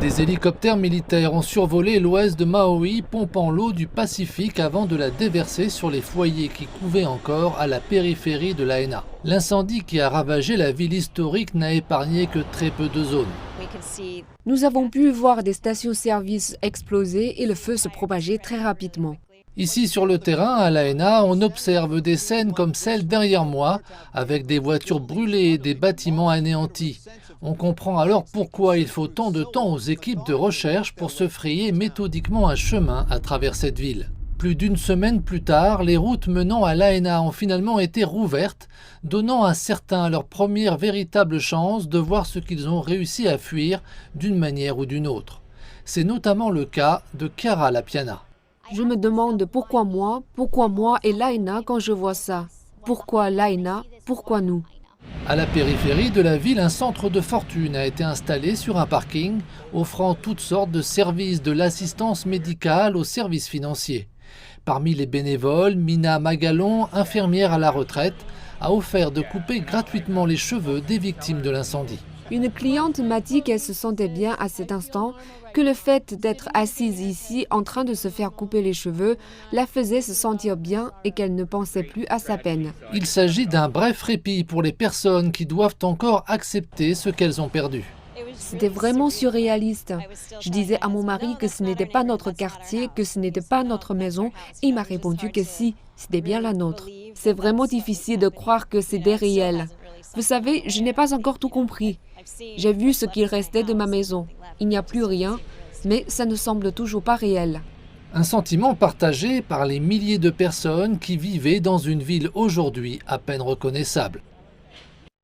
Des hélicoptères militaires ont survolé l'ouest de Maui, pompant l'eau du Pacifique avant de la déverser sur les foyers qui couvaient encore à la périphérie de Lahaina. L'incendie qui a ravagé la ville historique n'a épargné que très peu de zones. Nous avons pu voir des stations-service exploser et le feu se propager très rapidement. Ici sur le terrain, à Lahaina, on observe des scènes comme celle derrière moi, avec des voitures brûlées et des bâtiments anéantis. On comprend alors pourquoi il faut tant de temps aux équipes de recherche pour se frayer méthodiquement un chemin à travers cette ville. Plus d'une semaine plus tard, les routes menant à Lahaina ont finalement été rouvertes, donnant à certains leur première véritable chance de voir ce qu'ils ont réussi à fuir d'une manière ou d'une autre. C'est notamment le cas de Cara Lapiana. Je me demande pourquoi moi et Lahaina quand je vois ça. Pourquoi Lahaina, pourquoi nous? À la périphérie de la ville, un centre de fortune a été installé sur un parking, offrant toutes sortes de services de l'assistance médicale aux services financiers. Parmi les bénévoles, Mina Magalon, infirmière à la retraite, a offert de couper gratuitement les cheveux des victimes de l'incendie. Une cliente m'a dit qu'elle se sentait bien à cet instant, que le fait d'être assise ici en train de se faire couper les cheveux la faisait se sentir bien et qu'elle ne pensait plus à sa peine. Il s'agit d'un bref répit pour les personnes qui doivent encore accepter ce qu'elles ont perdu. C'était vraiment surréaliste. Je disais à mon mari que ce n'était pas notre quartier, que ce n'était pas notre maison, et il m'a répondu que si, c'était bien la nôtre. C'est vraiment difficile de croire que c'est des réels. Vous savez, je n'ai pas encore tout compris. J'ai vu ce qu'il restait de ma maison. Il n'y a plus rien, mais ça ne semble toujours pas réel. Un sentiment partagé par les milliers de personnes qui vivaient dans une ville aujourd'hui à peine reconnaissable.